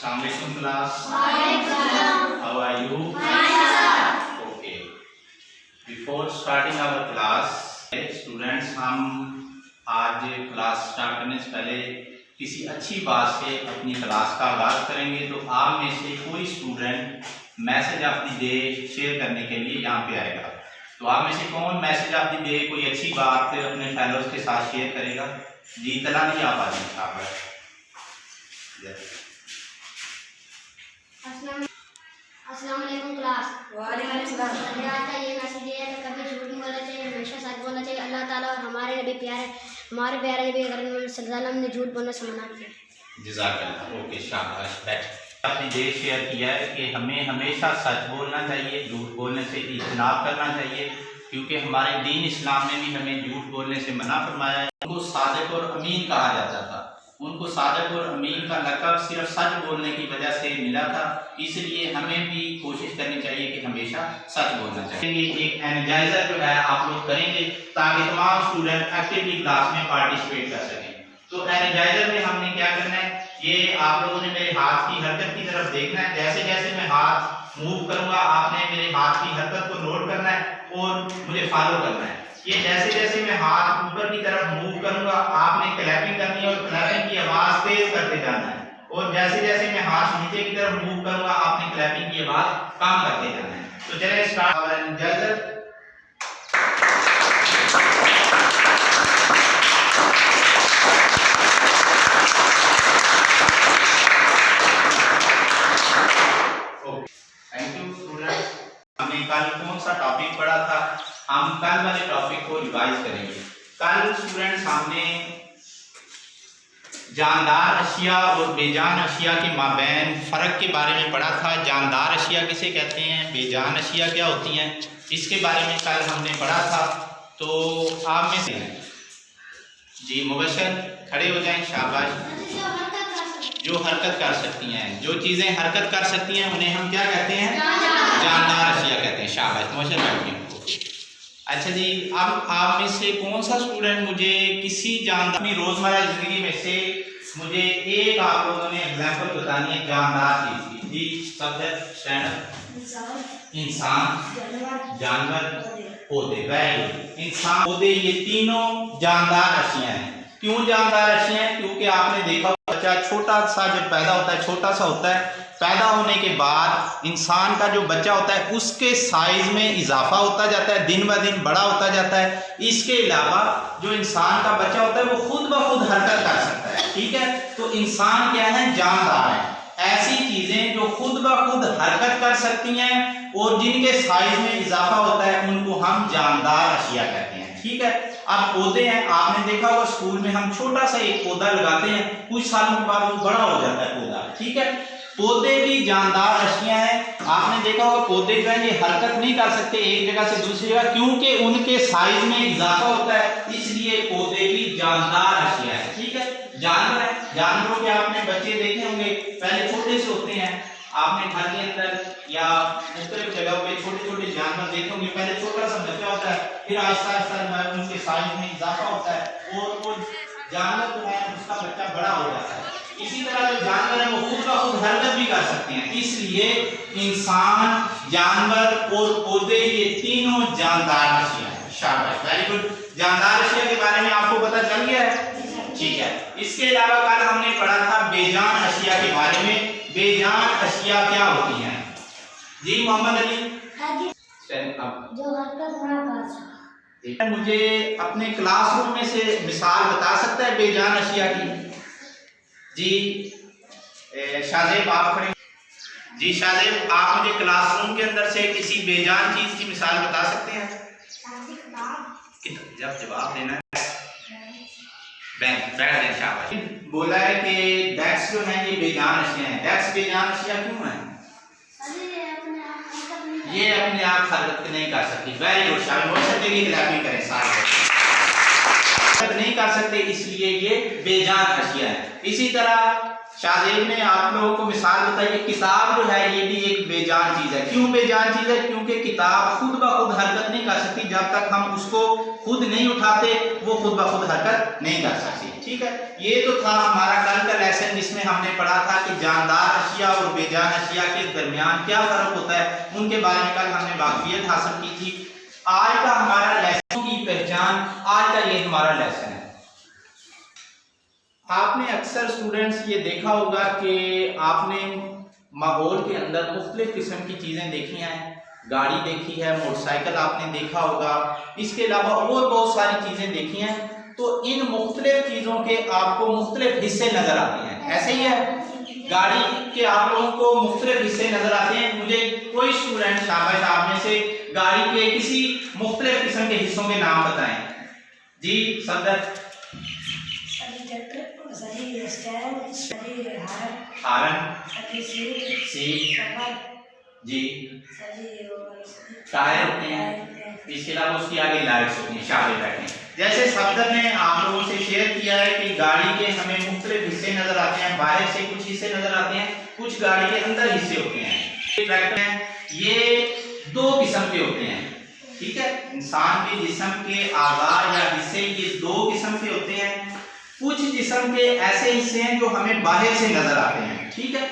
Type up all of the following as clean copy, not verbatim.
Assalamualaikum class. How are you? Okay. Before starting our class, students हम आज class start करने से पहले किसी अच्छी बात से अपनी क्लास का आगाज करेंगे। तो आप में से कोई student message of the day share करने के लिए यहाँ पे आएगा। तो आप में से कौन मैसेज ऑफ द डे कोई अच्छी बात अपने फेलोज के साथ शेयर करेगा? जी तला नहीं आप आज अस्सलाम वालेकुम क्लास। वालेकुम सलाम। आज का ये मैसेज है कि कभी झूठ नहीं बोलना चाहिए, हमेशा सच बोलना चाहिए। अल्लाह ताला और हमारे नबी हमारे प्यारे नबी सल्लल्लाहु अलैहि वसल्लम ने झूठ बोलने से मना किया। जज़ाकल्लाह। ओके शाबाश। आपने ये शेयर किया है कि हमें हमेशा सच बोलना चाहिए, झूठ बोलने से इज्तनाब करना चाहिए, क्योंकि हमारे दीन इस्लाम ने भी हमें झूठ बोलने से मना फरमाया है। उनको सादिक और अमीन कहा जाता था। उनको सादिक और अमीन का लक़ब सिर्फ सच बोलने की वजह से मिला था, इसलिए हमें भी कोशिश करनी चाहिए कि हमेशा सच बोलना चाहिए। एक एनर्जाइजर जो है आप लोग करेंगे ताकि तमाम स्टूडेंट एक्टिवली क्लास में पार्टिसिपेट कर सकें। तो एनर्जाइजर में हमने क्या करना है, ये आप लोगों ने मेरे हाथ की हरकत की तरफ देखना है। जैसे जैसे मैं हाथ मूव करूंगा आपने मेरे हाथ की हरकत को नोट करना है और मुझे फॉलो करना है। ये जैसे जैसे मैं हाथ ऊपर की तरफ मूव करूंगा आपने क्लैपिंग करनी है और क्लैपिंग की आवाज तेज करते जाना है, और जैसे जैसे मैं हाथ नीचे की तरफ मूव करूंगा आपने क्लैपिंग की आवाज कम करते जाना है। तो चलिए स्टार्ट। और एनर्जाइजर हमने कल कौन सा टॉपिक पढ़ा था? हम कल वाले टॉपिक को रिवाइज करेंगे। कल स्टूडेंट्स हमने जानदार अशिया और बेजान अशिया के माबैन फ़र्क के बारे में पढ़ा था। जानदार अशिया किसे कहते हैं, बेजान अशिया क्या होती हैं, इसके बारे में कल हमने पढ़ा था। तो आप में से जी मुबशर खड़े हो जाएं, शाबाश। जो हरकत कर सकती हैं, जो चीज़ें हरकत कर सकती हैं उन्हें हम क्या कहते हैं? जानदार अशिया कहते हैं। शाबाश मुबशर बैठिए। अच्छा जी, अब आप में से कौन सा स्टूडेंट मुझे किसी जानदार अपनी रोज़मर्रा ज़िंदगी में से मुझे एक आप लोगों ने एग्जाम्पल बतानी है जानदार चीज़ की? जी सब्जेक्ट स्टैंड अप। इंसान, जानवर, पौधे। Very good. इंसान, पौधे, ये तीनों जानदार अशिया हैं। क्यों जानदार अशिया हैं? क्योंकि आपने देखा बच्चा छोटा सा जब पैदा होता है, छोटा सा होता है, पैदा होने के बाद इंसान का जो बच्चा होता है उसके साइज में इजाफा होता जाता है, दिन ब दिन बड़ा होता जाता है। इसके अलावा जो इंसान का बच्चा होता है वो खुद ब खुद हरकत कर सकता है। ठीक है, तो इंसान क्या है? जानदार है। ऐसी चीजें जो खुद ब खुद हरकत कर सकती हैं और जिनके साइज में इजाफा होता है उनको हम जानदार अशिया कहते हैं। ठीक है, अब पौधे हैं, आपने देखा होगा स्कूल में हम छोटा सा एक पौधा लगाते हैं, कुछ सालों के बाद वो बड़ा हो जाता है पौधा। ठीक है, पौधे भी जानदार अशिया हैं। आपने देखा होगा पौधे जो है ये हरकत नहीं कर सकते एक जगह से दूसरी जगह, क्योंकि उनके साइज में इजाफा होता है, इसलिए पौधे भी जानदार अशिया है। ठीक है, जानवर है, जानवरों के आपने बच्चे देखे होंगे, पहले छोटे से होते हैं। आपने घर के अंदर या मुख्तलिफ जगह पे छोटे छोटे जानवर देखे होंगे, पहले छोटा सा बच्चा होता है, फिर आहिस्ता आहिस्ता उनके साइज में इजाफा होता है और वो जानवर जो है उसका बच्चा बड़ा हो जाता है। इसी तरह जो जानवर है वो खुद ब खुद हरकत भी कर सकते हैं, इसलिए इंसान, जानवर और पौधे ये तीनों जानदार अशिया हैं। शाबाश, वेरी गुड। जानदार अशिया के बारे में आपको पता चल गया है? ठीक है, इसके अलावा कल हमने पढ़ा था बेजान अशिया के बारे में। बेजान अशिया क्या होती हैं? जी मोहम्मद अली। जो हरकत ना कर सकते। मुझे अपने क्लासरूम में से मिसाल बता सकता है बेजान अशिया की? जी शाहजेब आप खड़े। जी शाहजेब, आप मुझे क्लासरूम के अंदर से किसी बेजान चीज की मिसाल बता सकते हैं? जब जवाब देना है शाबाश। बोला है कि डेस्क जो है ये बेजान अशिया है। डेस्क बेजान अशिया क्यों है? ये अपने आप हरकत नहीं कर सकती। वेरी गुड, शाबाश करें सारे नहीं कर सकते, इसलिए ये बेजान अशिया है। इसी तरह शाहजेब ने आप लोगों को मिसाल बताई, किताब जो है ये भी एक बेजान चीज है। क्यों बेजान चीज है? क्योंकि किताब खुद ब खुद हरकत नहीं कर सकती, जब तक हम उसको खुद नहीं उठाते वो खुद ब खुद हरकत नहीं कर सकती। ठीक है, ये तो था हमारा कल का लेसन जिसमें हमने हमने पढ़ा था कि जानदार अशिया और बेजान अशिया के दरमियान क्या फ़र्क होता है, उनके बारे में कल हमने वाक़फियत हासिल की थी। आज का हमारा लेसन की पहचान, आज का ये हमारा लेसन है। आपने अक्सर स्टूडेंट्स ये देखा होगा कि आपने माहौल के अंदर मुख्तलिफ किस्म की चीज़ें देखी हैं, गाड़ी देखी है, मोटरसाइकिल आपने देखा होगा, इसके अलावा और बहुत सारी चीज़ें देखी हैं। तो इन मुख्तलिफ चीज़ों के आपको मुख्तलिफ हिस्से नज़र आते हैं, ऐसे ही है, गाड़ी के आप लोगों को मुख्तलिफ हिस्से नज़र आते हैं। मुझे कोई स्टूडेंट शाबाश आप में से गाड़ी के किसी मुख्तलिफ किस्म के हिस्सों के नाम बताएं। जी सदर। हारन, सीट, जी, टायर होते हैं, इसके अलावा उसकी आगे लाइट्स होती हैं, शाबे बैठे हैं। जैसे सफदर ने आप लोगों से शेयर किया है कि गाड़ी के हमें मुख्तलिफ हिस्से नजर आते हैं, बाहर से कुछ हिस्से नजर आते हैं, कुछ गाड़ी के अंदर हिस्से होते हैं। ट्रैक्टर हैं, ये दो किस्म के होते हैं, ठीक है। इंसान के जिस्म के आज़ार या हिस्से ये दो किस्म के होते हैं। कुछ जिस्म के ऐसे हिस्से हैं जो हमें बाहर से नजर आते हैं, ठीक है।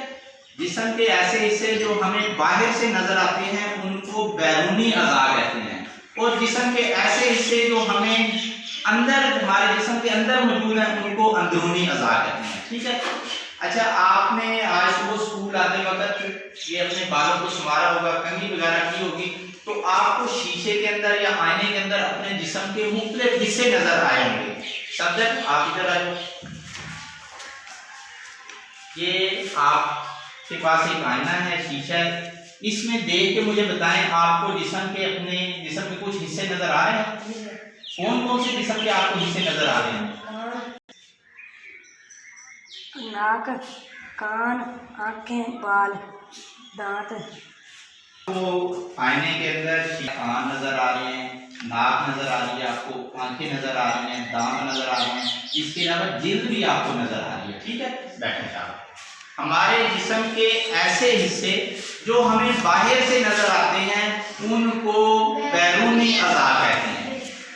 जिस्म के ऐसे हिस्से जो हमें बाहर से नजर आते हैं उनको बैरूनी अज़ा कहते हैं, और जिस्म के ऐसे हिस्से जो हमें अंदर, हमारे जिस्म के अंदर मौजूद हैं, उनको अंदरूनी अज़ा कहते हैं, ठीक है। अच्छा, आपने आज सुबह स्कूल आते वक्त ये अपने बालों को संवारा होगा, कंघी वगैरह की होगी, तो आपको शीशे के अंदर या आईने के अंदर अपने जिस्म के मुख्तलिफ हिस्से नजर आए होंगे। सब्जेक्ट आप इधर आए, ये आपके पास एक आईना है, शीशा है, इसमें देख के मुझे बताएं आपको जिस्म के, अपने जिस्म के कुछ हिस्से नजर आ रहे हैं? कौन कौन से जिस्म के आपको हिस्से नजर आ रहे हैं? नाक, कान, आंखें, बाल, दांत। तो आईने के अंदर कान नजर आ रहे हैं, नाक नजर आ रही है आपको, आंखें नजर आ रही हैं, दांत नजर आ रहे हैं, इसके अलावा जिल्द भी आपको नजर आ रही है, ठीक है। बैठे साहब, हमारे जिस्म के ऐसे हिस्से जो हमें बाहर से नजर आते हैं उनको बैरूनी अज़ा कहते हैं।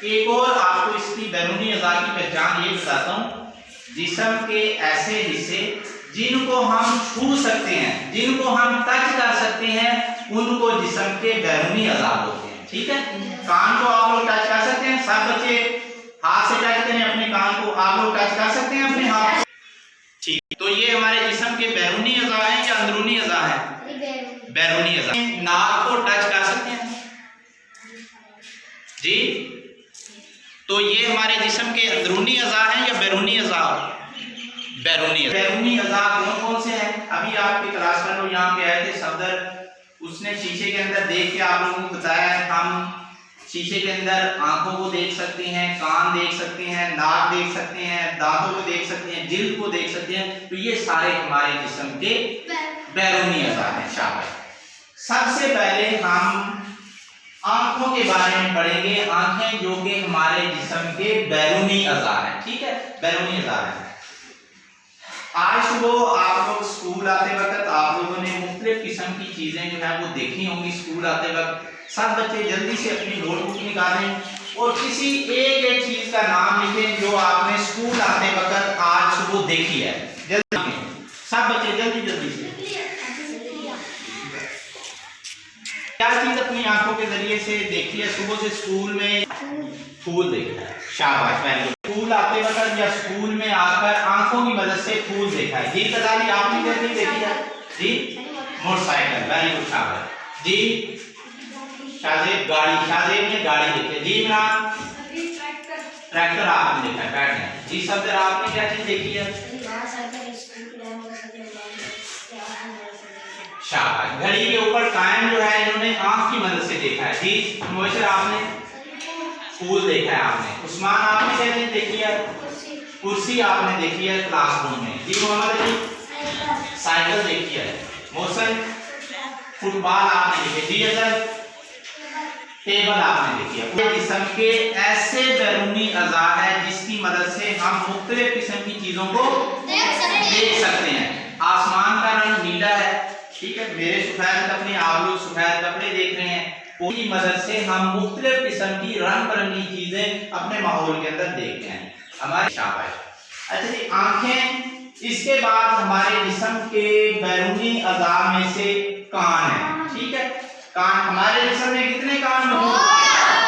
एक और आपको इसकी बैरूनी अज़ा की पहचान ये बताता हूँ। जिस्म के ऐसे हिस्से जिनको हम छू सकते हैं, जिनको हम टच कर सकते हैं, उनको जिस्म के बैरूनी अज़ा होते हैं, ठीक है। कान को आप लोग टच कर सकते हैं, सब बच्चे हाथ से टच करें अपने कान को, आप लोग टच कर सकते हैं अपने हाथ, ठीक। तो ये हमारे जिस्म के बैरूनी अज़ा हैं या अंदरूनी अज़ा हैं? बैरूनी अज़ा। नाक को टच कर सकते हैं जी, तो ये हमारे जिस्म के अंदरूनी अज़ा हैं या बैरूनी अज़ा? बैरूनी। बैरूनी अज़ा कौन कौन से हैं? अभी आपके क्लास में लोग यहाँ पे आए थे, सफदर उसने शीशे के अंदर देख के आप लोगों को बताया है, हम शीशे के अंदर आंखों को देख सकते हैं, कान देख सकते हैं, नाक देख सकते हैं, दांतों को देख सकते हैं, जिल्द को देख सकते हैं। तो ये सारे हमारे जिस्म के बैरूनी अज़ा हैं। शाबाश। सबसे पहले हम आंखों के बारे में पढ़ेंगे। आंखें जो कि हमारे जिस्म के बैरूनी अज़ा हैं, ठीक है, बैरूनी अज़ा हैं। आज सुबह आप लोग स्कूल आते वक्त आप लोगों ने मुख्तलिफ किस्म की चीजें जो है वो देखी होंगी। स्कूल आते वक्त सब बच्चे जल्दी से अपनी नोटबुक निकालें और किसी एक एक चीज का नाम लिखें जो आपने स्कूल आते वक्त आज सुबह देखी है। जल्दी सब बच्चे जल्दी जल्दी से क्या चीज अपनी आंखों के जरिए से देखी है सुबह से? स्कूल में फूल देखा है। शाबाश, वेरी गुड। स्कूल आते वक्त या स्कूल में आकर आंखों की मदद से फूल देखा है। जी कदाली आपने कैसे देखी है? जी मोटरसाइकिल, वेरी गुड। शाबाश जी। शाहजेब गाड़ी, शाहजेब ने गाड़ी देखी है। जी इमरान ट्रैक्टर आपने देखा है, बैठ गए। जी सफदर आपने क्या चीज देखी है? शाबाश। घड़ी के ऊपर कायम जो है इन्होंने आंख की मदद से देखा है। जी मोशर आपने फूल देखा है आपने। उस्मान आपने क्या चीज देखी है? कुर्सी आपने देखी है क्लासरूम में। जी मोहम्मद अली साइकिल देखी है। मोहसन फुटबॉल आपने देखी। जी अजहर टेबल आपने देखी है। किस्म के ऐसे बैरूनी अज़ा है जिसकी मदद से हम मुख्तलिफ किस्म की चीजों को देख सकते हैं। आसमान का रंग नीला है, ठीक है, मेरे सफेद कपड़े, आप लोग सफेद कपड़े देख रहे हैं। उसकी मदद से हम मुख्तलिफ किस्म की रंग बिरंगी चीजें अपने माहौल के अंदर देखते हैं। हमारी शाबाश। अच्छा जी, आंखें इसके बाद हमारे जिस्म के बैरूनी अज़ा में से कान है, ठीक है। कान हमारे जिस्म में कितने कान मौजूद हैं?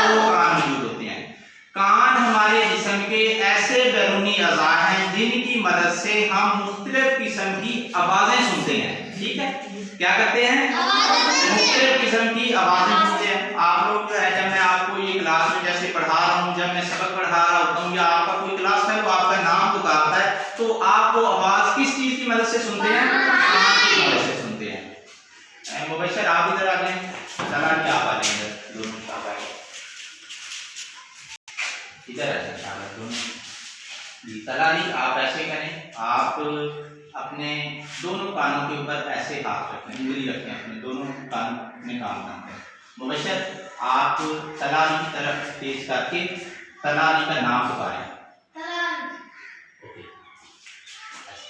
2 कान मौजूद होते हैं। कान हमारे जिस्म के ऐसे बैरूनी अज़ा हैं जिनकी मदद से हम मुख्तलिफ किस्म की आवाजें सुनते हैं, ठीक है। क्या करते हैं? मुख्तलिफ किस्म की आवाजें सुनते हैं। आप लोग जो है, जब मैं आपको ये क्लास में जैसे पढ़ा रहा हूँ, जब मैं सबक पढ़ा रहा होता हूँ या आपका कोई क्लास है तो आपका नाम पुकारता है, तो आप वो आवाज किस चीज की मदद से सुनते हैं? कान की मदद से सुनते हैं। मुबशर आप इधर आ जाएं, सलाम आप आ जाएंगे दोनों, इधर आ जाए दोनों। तलाली आप ऐसे करें, आप अपने दोनों कानों के ऊपर ऐसे हाथ रखें, उंगली रखें, अपने दोनों कान में काम करते हैं। मुबशर आप तलाली की तरफ तेज करके तलाली का नाम पुकारें।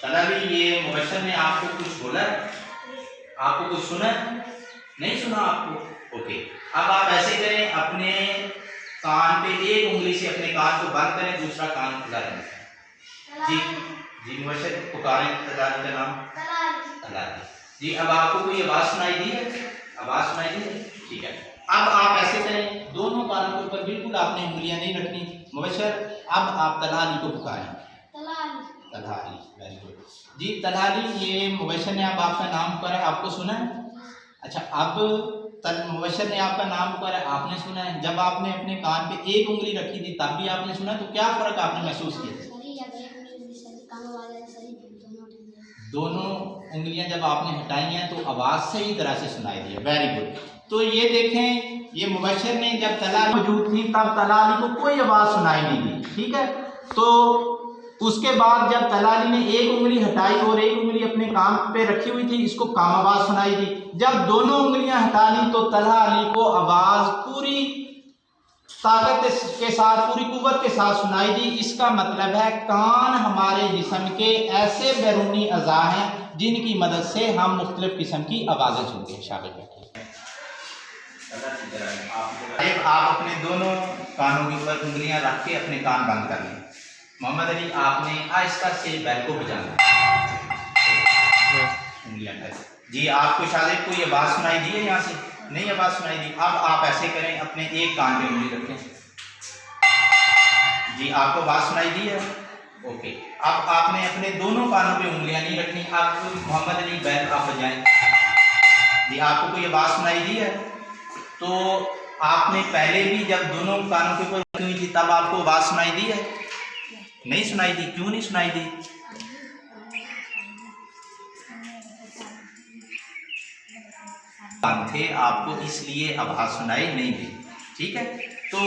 तलाली, ये मुबशर ने आपको कुछ बोला? आपको कुछ सुना? नहीं सुना आपको? ओके। अब आप ऐसे करें, अपने कान पे एक उंगली से अपने कान को बंद करें, दूसरा कान खुला रखें। जी जी मुबशर पुकारें तलाली का नाम। तलाली जी। अब आपको कोई आवाज सुनाई दी है? आवाज सुनाई दी है, ठीक है। अब आप ऐसे करें, दोनों कानों के ऊपर बिल्कुल आपने उंगलियां नहीं रखनी। मुबशर अब आप तलाली को पुकारें। तलाली, वेरी गुड जी। तलाली, ये मुबशर ने अब आपका नाम पुकारा, आपको सुना है? अच्छा, अब मुबशर ने आपका नाम पुकारा, आपने सुना है। जब आपने अपने कान पे एक उंगली रखी थी तब भी आपने सुना, तो क्या फर्क आपने महसूस किया? दोनों उंगलियां जब आपने हटाई हैं तो आवाज सही तरह से सुनाई दी है, वेरी गुड। तो ये देखें, ये मुबशर ने जब तलाली मौजूद थी तब तलाली को कोई आवाज सुनाई नहीं दी, ठीक है। तो उसके बाद जब तलाली ने एक उंगली हटाई और एक उंगली अपने कान पे रखी हुई थी, इसको कम आवाज सुनाई दी। जब दोनों उंगलियां हटा ली तो तलाली को आवाज पूरी ताकत के साथ, पूरी कुव्वत के साथ सुनाई दी। इसका मतलब है कान हमारे जिस्म के ऐसे बैरूनी अज़ा हैं जिनकी मदद से हम मुख्तलिफ किस्म की आवाजें सुनते हैं। शाबाश बैठे। आप अपने दोनों कानों के ऊपर उंगलियां रख के अपने कान बंद कर लें। मोहम्मद अली, आपने आहिस्ता से बैल को बजाना, उंगलियां जी। आपको शायद कोई आवाज सुनाई दी है? यहाँ से नहीं आवाज सुनाई दी। अब आप ऐसे करें, अपने एक कान पे उंगली रखें जी। आपको आवाज सुनाई दी है? ओके। अब आपने अपने दोनों कानों पे उंगलियां नहीं रखनी। आप मोहम्मद अली बैल आप बजाएं जी। आपको कोई आवाज सुनाई दी है? तो आपने पहले भी जब दोनों कानों के ऊपर रखी हुई थी तब आपको आवाज सुनाई दी है? नहीं सुनाई दी। क्यों नहीं सुनाई दी? थे आपको, इसलिए आवाज सुनाई नहीं दी, ठीक है। तो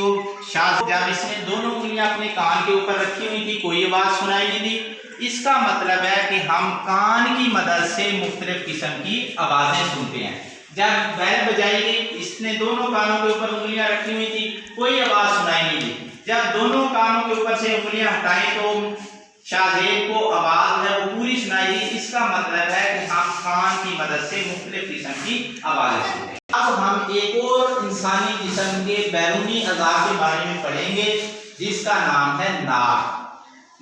शायद जब इसने दोनों उंगलियां अपने कान के ऊपर रखी हुई थी कोई आवाज सुनाई नहीं दी। इसका मतलब है कि हम कान की मदद से मुख्तलिफ किस्म की आवाजें सुनते हैं। जब बैल बजाई गई, इसने दोनों कानों के ऊपर उंगलियां रखी हुई थी, कोई आवाज सुनाई नहीं दी। जब दोनों कानों के ऊपर से उंगलियां हटाई तो शाहजेब को आवाज है वो पूरी सुनाई दी। इसका मतलब है कि हम कान की मदद से मुख्तलिफ किस्म की आवाजें सुनते हैं। अब हम एक और इंसानी जिस्म के बैरूनी अज़ा के बारे में पढ़ेंगे जिसका नाम है नाक।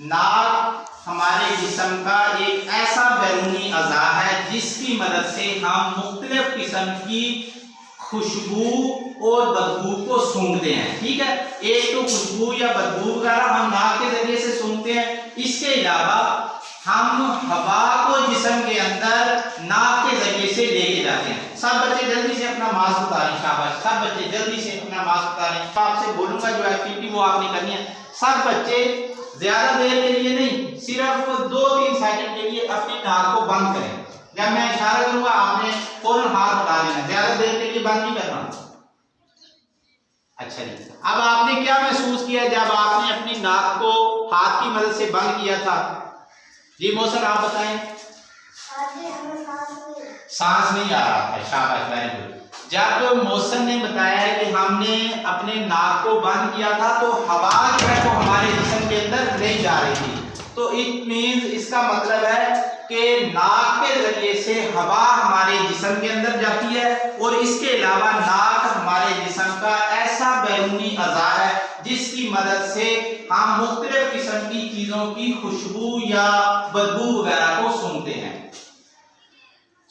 नाक हमारे जिस्म का एक ऐसा बैरूनी अज़ा है जिसकी मदद से हम मुख्तलिफ किस्म की खुशबू और बदबू को सूंघते हैं, ठीक है। एक तो खुशबू या बदबू वगैरह हम नाक के जरिए से सूंघते हैं। इसके अलावा हम हवा को जिस्म के अंदर नाक के जरिए से लेके जाते हैं। सब बच्चे जल्दी से अपना मास्क उतारें। शाबाश, सब बच्चे जल्दी से अपना मास्क उतारें। तो आपसे बोलूंगा जो एक्टिविटी वो आपने करनी है। सब बच्चे ज्यादा देर के लिए नहीं, सिर्फ 2-3 सेकंड के लिए अपनी नाक को बंद करें। जब मैं इशारा करूंगा आपने फौरन हाथ उठा लेना, ज्यादा देर के लिए बंद नहीं करना। अच्छा जी, अब आपने क्या महसूस किया जब आपने अपनी नाक को हाथ की मदद से बंद किया था? जी मोहसन आप बताएं। सांस नहीं आ रहा था। शाबाश, वेरी गुड। जब मोहसन ने बताया कि हमने अपने नाक को बंद किया था तो हवा जो है वो हमारे जिस्म के अंदर नहीं जा रही थी। तो इट मींस, इसका मतलब है कि नाक के जरिए से हवा हमारे जिस्म के अंदर जाती है, और इसके अलावा नाक हमारे जिस्म का ऐसा बैरूनी अज़ा है जिसकी मदद से हम मुख्तलिफ किस्म की चीजों की खुशबू या बदबू वगैरह को सूंघते हैं।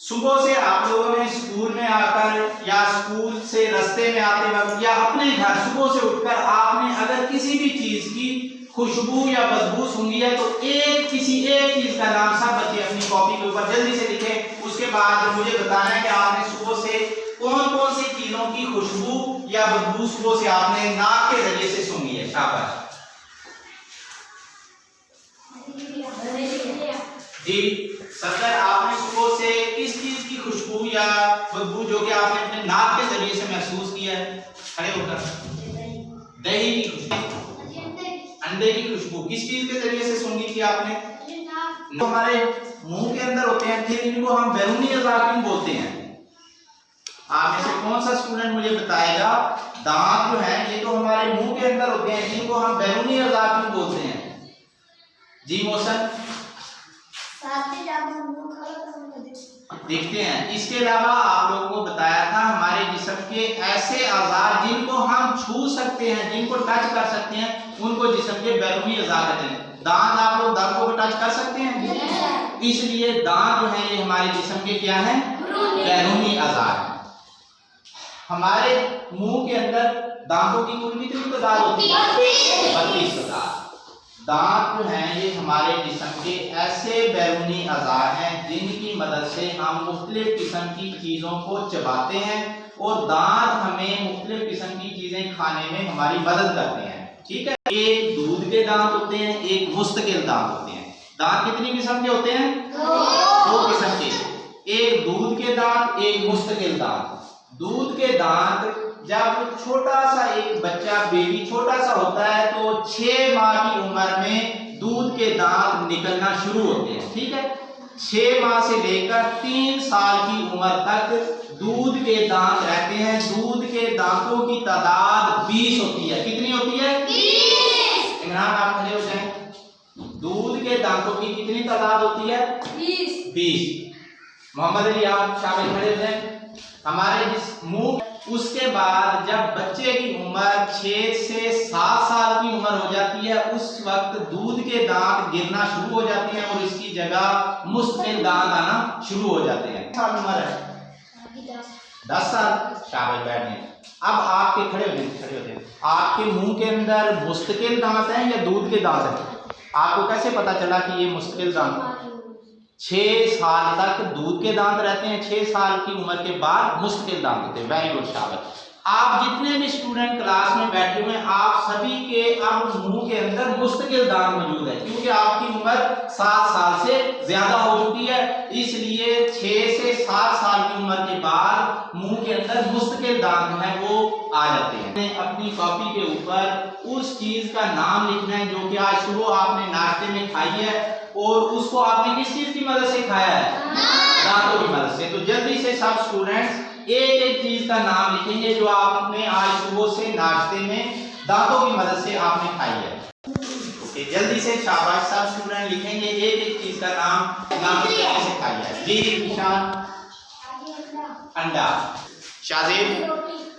सुबह से आप लोगों ने स्कूल में आकर या स्कूल से रास्ते में आते वक्त या अपने घर सुबह से उठकर आपने अगर किसी भी चीज की खुशबू या बदबू सूंघी है तो किसी एक चीज का नाम सब बच्चे अपनी कॉपी के ऊपर जल्दी से लिखें। उसके बाद मुझे बताना है कि आपने सुबह से कौन कौन सी चीजों की खुशबू या बदबू सुबह से आपने नाक के जरिए से सूंघी है। शाबाश जी। सर आपने सुबह से किस चीज की खुशबू या बदबू जो कि आपने अपने नाक के जरिए से महसूस किया है? खड़े होकर। दही की खुशबू, अंडे की खुशबू किस चीज के जरिए से सूंघी थी आपने? तो हमारे मुंह के अंदर होते हैं, फिर इनको हम बैरूनी अज़ा क्यों बोलते हैं? आप में से कौन सा स्टूडेंट मुझे बताएगा? दांत जो है ये तो हमारे मुंह के अंदर होते हैं, जिनको हम बैरूनी अज़ा क्यों बोलते हैं? जी मौसम देखते हैं। इसके अलावा आप लोगों को बताया था हमारे जिस्म के ऐसे अज़ा जिनको हम छू सकते हैं, जिनको टच कर सकते हैं, उनको जिस्म के बैरूनी अज़ा कहते हैं। दांत, आप लोग दांतों को टच कर सकते हैं, इसलिए दांत जो है ये हमारे जिस्म के क्या है? बैरूनी अज़ा है। हमारे मुंह के अंदर दांतों की कुल कितनी तादाद होती है? 32 तादाद। दांत जो हैं ये हमारे जिस्म के ऐसे बैरूनी अज़ा हैं जिनकी मदद से हम मुख्तलिफ किस्म की चीज़ों को चबाते हैं, और दांत हमें मुख्तलिफ किस्म की चीज़ें खाने में हमारी मदद करते हैं। ठीक है, एक दूध के दांत होते हैं, एक मुस्तकिल दांत होते हैं। दांत कितनी किस्म के होते हैं? दो किस्म के, एक दूध के दांत, एक मुस्तकिल दांत। दूध के दांत जब छोटा सा एक बच्चा बेबी छोटा सा होता है तो 6 माह की उम्र में दूध के दांत निकलना शुरू होते हैं। ठीक है, 6 माह से लेकर 3 साल की उम्र तक दूध के दांत रहते हैं। दूध के दांतों की तादाद 20 होती है। कितनी होती है? 20। इमरान आप खड़े हो जाएं। दूध के दांतों की कितनी तादाद होती है? 20। मोहम्मद अली आप शामिल खड़े हो जाएं। हमारे जिस मुंह, उसके बाद जब बच्चे की उम्र 6 से 7 साल की उम्र हो जाती है उस वक्त दूध के दांत गिरना शुरू हो जाते हैं और इसकी जगह मुस्तकिल दांत आना शुरू हो जाते हैं। साल उम्र है 10 साल। शाबाश बैठने। अब आपके खड़े हो जाए। आपके मुंह के अंदर मुस्तकिल दांत हैं या दूध के दांत हैं? आपको कैसे पता चला कि ये मुस्तकिल दांत? 6 साल तक दूध के दांत रहते हैं, 6 साल की उम्र के बाद मुस्तकिल दांत होते हैं। वेरी गुड, शाबाश। आप जितने भी स्टूडेंट क्लास में बैठे हुए हैं आप सभी के अब मुंह के अंदर मुस्तकिल दांत मौजूद है, क्योंकि आपकी उम्र 7 साल से ज्यादा हो चुकी है, इसलिए 6 से 7 साल की उम्र के बाद मुंह के अंदर मुस्तकिल दांत है वो आ जाते हैं। अपनी कॉपी के ऊपर उस चीज का नाम लिखना है जो कि आज सुबह आपने नाश्ते में खाई है, और उसको आपने किस चीज की मदद से खाया है? दांतों की मदद से। तो जल्दी से सब स्टूडेंट्स एक एक चीज का नाम लिखेंगे जो आपने आज सुबह से नाश्ते में दांतों की मदद से आपने खाई है। ओके, जल्दी से शाबाश, सब स्टूडेंट लिखेंगे एक एक चीज का नाम से खाई है। जी निशान अंडा, शाजिब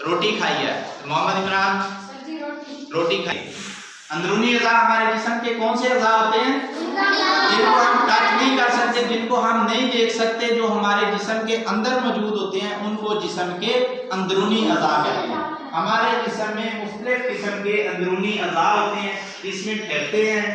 रोटी खाई है, मोहम्मद इमरान रोटी खाई। अंदरूनी अज़ा हमारे जिस्म के कौन से अज़ा होते हैं? जिनको हम टच नहीं कर सकते, जिनको हम नहीं देख सकते, जो हमारे जिस्म के अंदर मौजूद होते हैं उनको जिस्म के अंदरूनी अज़ा कहते हैं। हमारे जिस्म में मुख्तलिफ किस्म के अंदरूनी अज़ा होते हैं, इसमें फेफड़े हैं,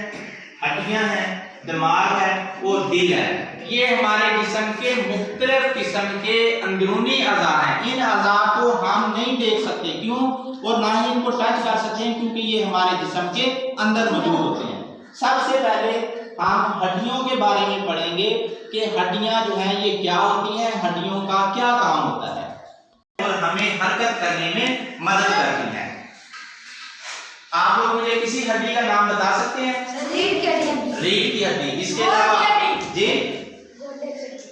हड्डियां हैं, दिमाग है और दिल है। ये हमारे जिस्म के मुख्तलिफ किस्म के अंदरूनी अज़ा हैं। इन अज़ा को हम नहीं देख सकते, क्यों? और ना ही इनको टच कर सकते हैं क्योंकि ये हमारे जिस्म के अंदर मौजूद होते हैं। सबसे पहले हम हड्डियों के बारे में पढ़ेंगे कि हड्डियां जो हैं ये क्या होती हैं, हड्डियों का क्या काम होता है और हमें हरकत करने में मदद करती है। आप लोग मुझे किसी हड्डी का नाम बता सकते हैं? रीढ़ की हड्डी। इसके अलावा जी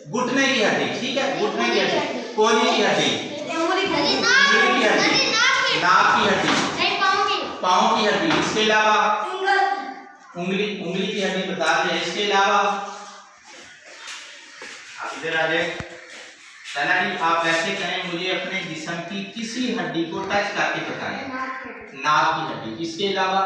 घुटने की हड्डी, ठीक है, घुटने की हड्डी, कोहनी की हड्डी, रीढ़ की हड्डी, नाक की हड्डी, पाँव की हड्डी। इसके अलावा उंगली की हड्डी बता दिया। इसके अलावा इधर आ जाए। तला जी आप ऐसे करें, मुझे अपने जिस्म की किसी हड्डी को टच करके बताएं। नाक की हड्डी, इसके अलावा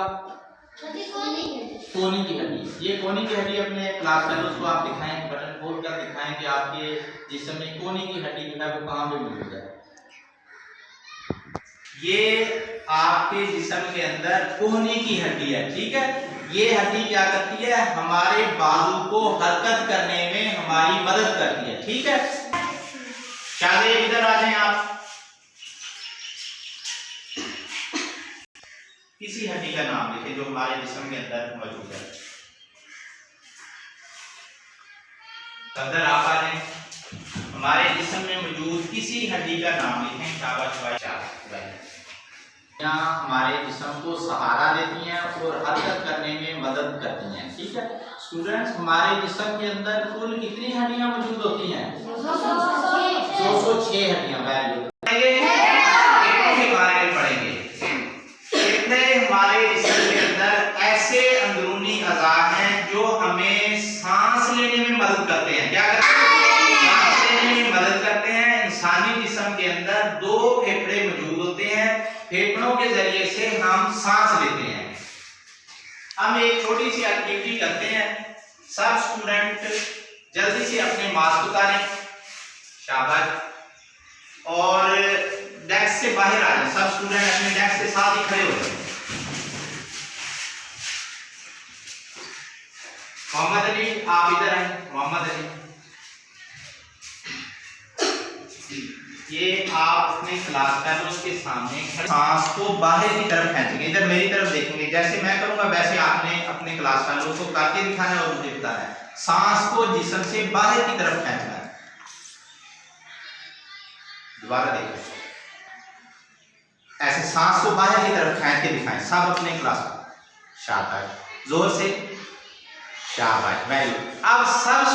कोहनी की हड्डी। ये कोहनी की हड्डी अपने क्लास फेलोज को आप दिखाएं, बटन खोल कर दिखाएं कि आपके जिस्म में कोहनी की हड्डी जो है वो कहाँ पे मौजूद है। ये आपके जिस्म के अंदर कोहनी की हड्डी है, ठीक है। ये हड्डी क्या करती है, हमारे बाजू को हरकत करने में हमारी मदद करती है, ठीक है। शायद इधर आ जाएं आप। किसी हड्डी का नाम लिखें जो हमारे जिस्म के अंदर मौजूद है। अंदर आप आ जाएं, हमारे जिस्म में मौजूद किसी हड्डी का नाम लिखें। शाबाश भाई। यहाँ हमारे जिस्म को सहारा देती हैं और हरकत करने में मदद करती हैं, ठीक है। स्टूडेंट्स, हमारे जिस्म के अंदर कुल कितनी हड्डियां मौजूद होती हैं? 206 हड्डियां। वैल्यू के बारे में पढ़ेंगे। कितने हमारे जिस्म के अंदर ऐसे अंदरूनी अज़ा हैं जो हमें सांस लेने में मदद करते हैं। क्या करते हैं? सांस लेने में मदद करते हैं। इंसानी जिस्म के अंदर 2 फेफड़े मौजूद होते हैं। फेफड़ों के जरिए से हम सांस लेते हैं। हम एक छोटी सी एक्टिविटी करते हैं। सब स्टूडेंट जल्दी से अपने मास्क उतारें। शाबाश। और डेस्क से बाहर आ जाए। सब स्टूडेंट अपने डेस्क के साथ ही खड़े हो जाए। मोहम्मद अली आप इधर आए। मोहम्मद अली, ये आप अपने क्लास फेलोज के सामने सांस को बाहर की तरफ खींचेंगे। इधर मेरी तरफ देखेंगे, जैसे मैं करूंगा वैसे आपने अपने क्लास फेलोज को करके दिखाना है और मुझे बताना है। सांस को जिस्म से बाहर की तरफ खींचना है। दोबारा देखो, ऐसे सांस को बाहर की तरफ खींच के दिखाएं सब अपने क्लास में। शाबाश, जोर से शाबाश। वैल्यू। अब सब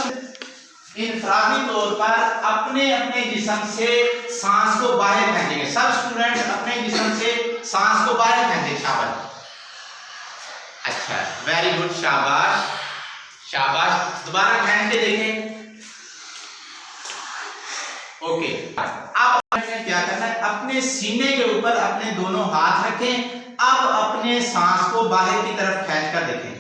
इंफरादी तौर पर अपने अपने जिस्म से सांस को बाहर खींचेंगे। सब स्टूडेंट अपने जिस्म से सांस को बाहर खींचेंगे। शाबाश। अच्छा, वेरी गुड। शाबाश शाबाश। दोबारा खींच के देखें। ओके। अब क्या करना है, अपने सीने के ऊपर अपने दोनों हाथ रखें। अब अपने सांस को बाहर की तरफ खींच कर देखें।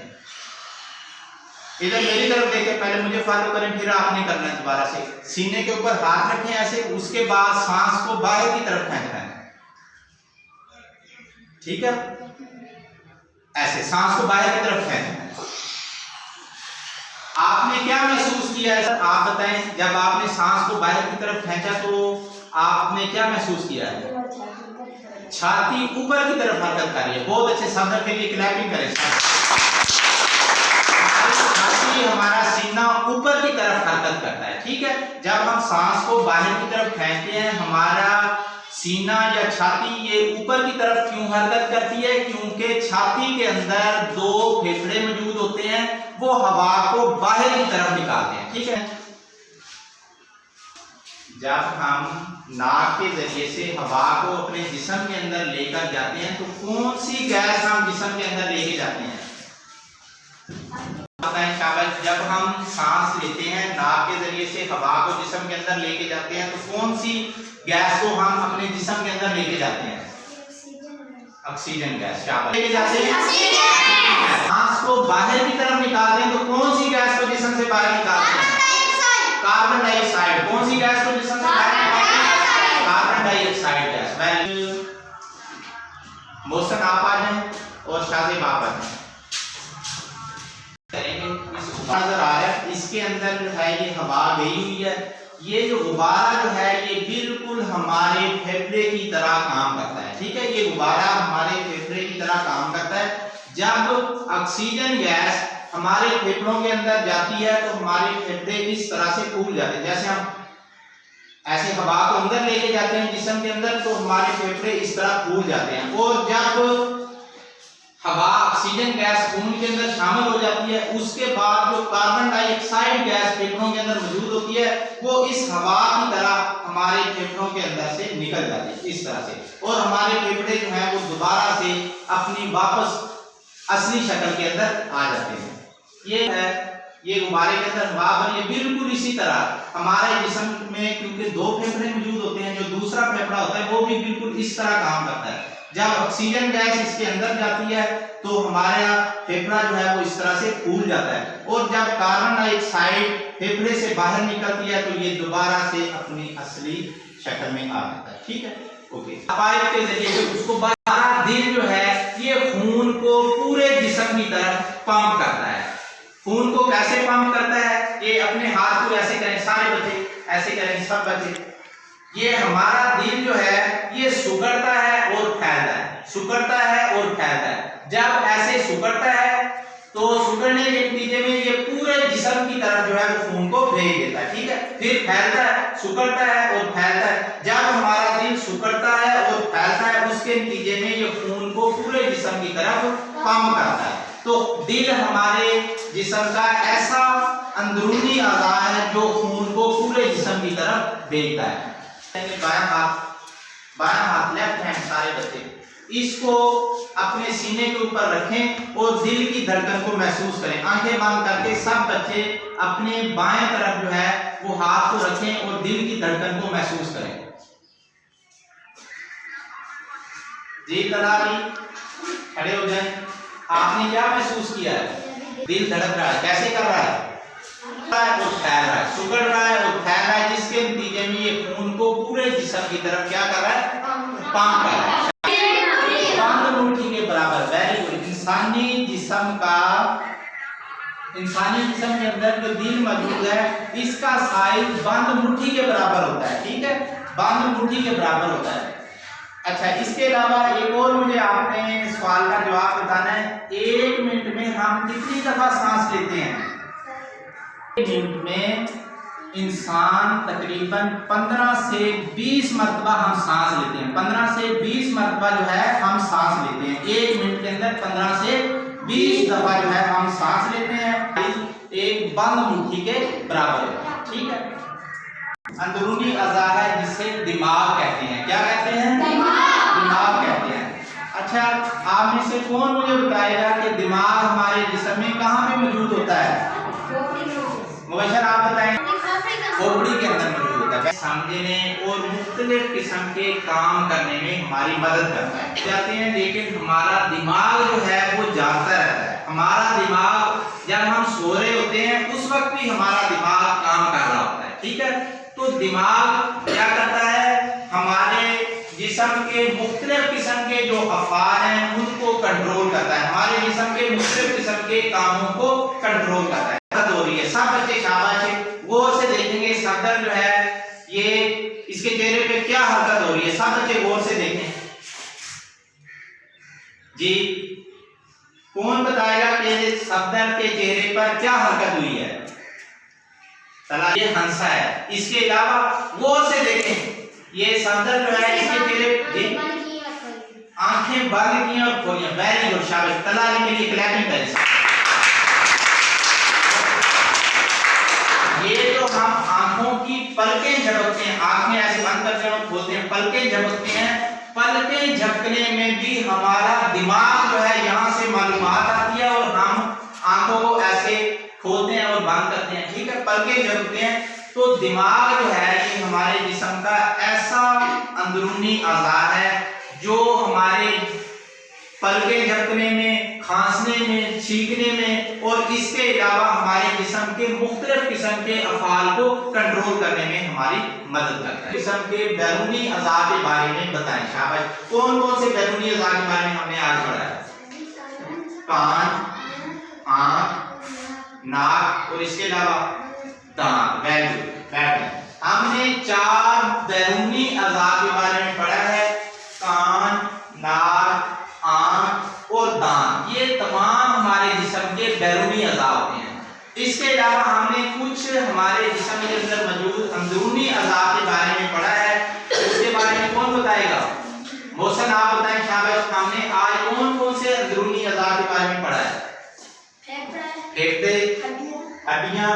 इधर मेरी तरफ देखें, पहले मुझे फॉलो करें, फिर आपने करना है दोबारा से। सीने के ऊपर हाथ रखें ऐसे, उसके बाद सांस को बाहर की तरफ खींचना है, ठीक है। ऐसे सांस को बाहर की तरफ खींचना है। आपने क्या महसूस किया है सर, आप बताएं। जब आपने सांस को बाहर की तरफ खींचा तो आपने क्या महसूस किया है? छाती ऊपर की तरफ हरकत कर रही है। बहुत अच्छे शब्द के लिए क्लैपिंग करें। छाती, हमारा सीना ऊपर की तरफ हरकत करता है, ठीक है। जब हम सांस को बाहर की तरफ खींचते हैं, हमारा सीना या छाती ये ऊपर की तरफ क्यों हरकत करती है? क्योंकि छाती के अंदर 2 फेफड़े मौजूद होते हैं, वो हवा को बाहर की तरफ निकालते हैं, ठीक है। जब हम नाक के जरिए से हवा को अपने जिस्म के अंदर लेकर जाते हैं तो कौन सी गैस हम जिस्म के अंदर लेके जाते हैं? शाबाश। जब हम सांस लेते हैं, नाक के जरिए से हवा को जिस्म के अंदर लेके जाते हैं, तो कौन सी गैस को हम अपने जिस्म के अंदर लेके जाते हैं? Oxygen gas. शाबाश। लेके जाते हैं। सांस को बाहर की तरफ निकालते हैं तो कौन सी गैस को जिस्म से बाहर निकालते हैं? Carbon dioxide. कौन सी गैस को जिस्म से बाहर निकालते हैं? Carbon dioxide gas. मोहसिन आप आ जाएं और शाजिब आप आ जाएं। नजर आ रहा है, इसके अंदर जो है ये हवा गई हुई है। ये जो गुब्बारा जो है ये बिल्कुल हमारे फेफड़े की तरह काम करता है, ठीक है। ये गुब्बारा हमारे फेफड़े की तरह काम करता है। जब ऑक्सीजन गैस हमारे फेफड़ों के अंदर जाती है तो हमारे फेफड़े इस तरह से फूल जाते हैं। जैसे हम ऐसे हवा को अंदर लेके जाते हैं जिस्म के अंदर तो हमारे फेफड़े इस तरह फूल जाते हैं। और जब हवा ऑक्सीजन गैस खून के अंदर शामिल हो जाती है, उसके बाद जो कार्बन डाइऑक्साइड गैस फेफड़ों के अंदर मौजूद होती है वो इस हवा की तरह हमारे फेफड़ों के अंदर से निकल जाती है इस तरह से, और हमारे फेफड़े जो है वो दोबारा से अपनी वापस असली शक्ल के अंदर आ जाते हैं। ये है ये गुब्बारे के अंदर हवा भरी है। बिल्कुल इसी तरह हमारे जिस्म में क्योंकि दो फेफड़े मौजूद होते हैं, जो दूसरा फेफड़ा होता है वो भी बिल्कुल इस तरह काम करता है। जब ऑक्सीजन गैस इसके अंदर जाती है तो हमारा फेफड़ा जो है वो इस तरह से फूल जाता है, और जब कार्बन डाइऑक्साइड फेफड़े से बाहर निकलती है तो ये दोबारा से अपनी असली शक्ल में आ जाता है। ठीक है, ओके। पाइप के जरिए से उसको हमारा दिल जो है ये खून को पूरे जिस्म की तरफ पंप करता है। खून को कैसे पंप करता है, ये अपने हाथ को ऐसे करें, सारे बच्चे ऐसे करें, सब बच्चे। ये हमारा दिल जो है ये सुकड़ता है और फैलता है, सुकड़ता है और फैलता है। जब ऐसे सुकड़ता है तो सुकड़ने के नतीजे में ये पूरे जिस्म की तरफ जो है वो खून को भेज देता है। ठीक है, फिर फैलता है, सुकड़ता है और फैलता है। जब हमारा दिल सुकड़ता है और फैलता है उसके नतीजे में ये खून को पूरे जिस्म की तरफ पंप करता है। तो दिल हमारे जिस्म का ऐसा अंदरूनी अज़ा है जो खून को पूरे जिस्म की तरफ भेजता है। बायां हाथ लेफ्ट हैंड सारे बच्चे इसको अपने सीने के ऊपर रखें और दिल की धड़कन को महसूस करें। आंखें बंद करके सब बच्चे अपने बाएं तरफ जो है वो हाथ को रखें और दिल की धड़कन को महसूस करें। जी दलाली खड़े हो जाएं। आपने क्या महसूस किया है? दिल धड़क रहा है। कैसे कर रहा है? और फैल रहा है, सुकड़ रहा है और फैल रहा है, जिसके नतीजे में ये खून को पूरे जिस्म की तरफ क्या कर रहा है? पंप कर रहा है। बंद मुट्ठी के बराबर। Very good. इंसानी जिस्म के अंदर जो दिल मौजूद है इसका साइज बंद मुट्ठी के बराबर होता है। ठीक है, बंद मुट्ठी के बराबर होता है। अच्छा, इसके अलावा एक और मुझे आपने सवाल का जवाब बताना है। 1 मिनट में हम कितनी दफा सांस लेते हैं? 1 मिनट में इंसान तकरीबन 15 से 20 मरतबा हम सांस लेते हैं। 15 से 20 मरतबा जो है हम सांस लेते हैं। 1 मिनट के अंदर 15 से 20 दफा जो है हम सांस लेते हैं। एक बंद मुट्ठी के बराबर है। ठीक है, अंदरूनी अज़ा है जिसे दिमाग कहते हैं। क्या कहते हैं? दिमाग कहते हैं। अच्छा, आप में से कौन मुझे बताएगा कि दिमाग हमारे जिस्म में कहाँ पे मौजूद होता है? मुबशर आप बताएं। खोपड़ी के अंदर मौजूद होता है। समझने और मुख्तलिफ किस्म के काम करने में हमारी मदद करता है। जाते हैं, लेकिन हमारा दिमाग जो है वो जागता रहता है। हमारा दिमाग जब हम सो रहे होते हैं उस वक्त भी हमारा दिमाग काम कर रहा होता है। ठीक है, तो दिमाग क्या करता है? हमारे जिस्म के मुख्तलिफ किस्म के जो अफ़आल हैं उनको कंट्रोल करता है। हमारे जिस्म के मुख्तलिफ किस्म के कामों को कंट्रोल करता है। हो रही है, सब बच्चे शाबाश है, गौर से देखेंगे। सफदर जो है ये इसके चेहरे पे क्या हरकत हो रही है? सब बच्चे गौर से देखें। जी, कौन बताएगा कि सफदर के चेहरे पर क्या हरकत हुई है? चला, ये हंसा है। इसके अलावा गौर से देखें, ये सफदर जो है इसके चेहरे आंखें बंद की और खोली। वेरी गुड, शाबाश। तलाली के लिए क्लैपिंग करें। ये जो हम आंखों की पलकें झपकते हैं, आंखें ऐसे बंद करते हैं और खोलते हैं, पलकें झपकते हैं। पलकें झपकने में भी हमारा दिमाग जो है यहाँ से मालूमात आती है और हम आंखों को ऐसे खोलते हैं और बंद करते हैं। ठीक है, पलकें झपकते हैं। तो दिमाग जो है ये हमारे जिस्म का ऐसा अंदरूनी अज़ा है जो हमारे पलकें झपकने में, खांसने में, छींकने में और इसके अलावा हमारे जिस्म के मुख्तलिफ किस्म के अफ़आल को कंट्रोल करने में हमारी मदद करता है। जिस्म के बैरूनी अज़ा के बारे में बताएं। शाबाश। कौन कौन से बैरूनी अज़ा के बारे में हमने आज पढ़ा है? कान, आँख, नाक और इसके अलावा दांत। Very good. हमने 4 बैरूनी अज़ा के बारे में पढ़ा है। कान, नाक, आँख और दांत, ये तमाम हमारे जिस्म के बैरूनी अज़ा होते हैं। इसके अलावा हमने कुछ हमारे जिस्म के अंदर मौजूद अंदरूनी अज़ा के बारे में पढ़ा है। उसके बारे में कौन बताएगा? मोहसन आप बताएं। शाबाश। हमने आज कौन कौन से अंदरूनी अज़ा के बारे में पढ़ा है? फेफड़े, हड्डियां,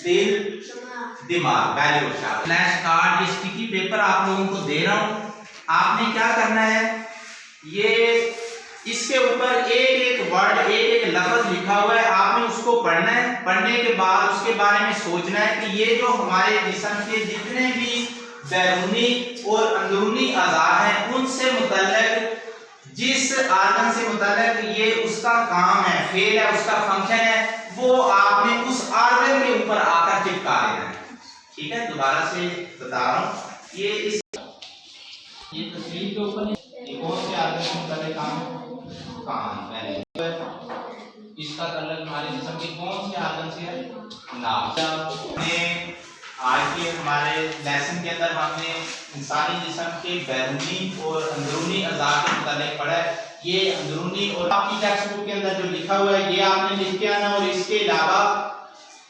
दिल, दिमाग। Very good. शाबाश। फ्लैश कार्ड, ये स्टिकी पेपर आप लोगों को दे रहा हूँ। आपने क्या करना है, ये इसके ऊपर एक एक वर्ड, एक एक लफ्ज लिखा हुआ है, आपने उसको पढ़ना है। पढ़ने के बाद उसके बारे में सोचना है कि ये जो हमारे जिस्म के जितने भी बैरूनी और अंदरूनी अज़ा हैं उनसे मुतल्लिक जिस आर्गन से मुतल्लिक ये उसका काम है, फेल है, उसका फंक्शन है, वो आपने उस आर्गन के ऊपर आकर चिपका देना है। ठीक है, दोबारा से बता रहा हूँ, ये तस्वीर के ऊपर ये कौन से आर्गन से मुतल्लिक काम है? कान। इसका ताल्लुक हमारे जिस्म के कौन से आर्गन से है? नाक। आज के हमारे लेसन के अंदर हमने इंसानी जिस्म के बैरूनी और अंदरूनी अज़ा के मुताबिक पढ़ा है। ये अंदरूनी और आपकी टेक्स्ट बुक के अंदर जो लिखा हुआ है ये आपने लिख के आना, और इसके अलावा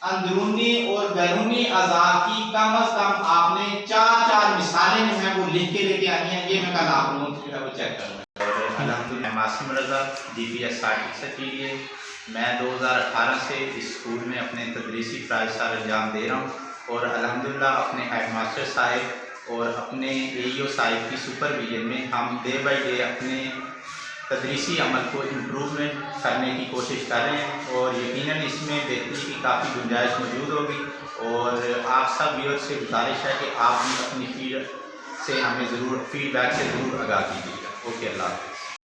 अंदरूनी और बैरूनी अज़ा की कम अज कम आपने 4 मिसालें जो हैं वो लिख के लेके आनी है। ये मैं कल आप लोगों को जो है वो चेक करूँगा। अल्हम्दुलिल्लाह, मासूम रज़ा DPS 60 के लिए मैं 2018 से इस स्कूल में अपने तदरीसी फ़राइज़ अंजाम दे रहा हूँ, और अल्हम्दुलिल्लाह अपने हेडमास्टर साहिब और अपने AEO साहिब की सुपरविजन में हम डे बाई डे अपने तदरीसी अमल को इम्प्रूवमेंट करने की कोशिश कर रहे हैं, और यकीनन इसमें बेहतरी की काफ़ी गुंजाइश मौजूद होगी। और आप सब व्यूअर्स से गुजारिश है कि आप अपनी फीडबैक से हमें ज़रूर आगाह कीजिएगा। ओके, अल्लाह।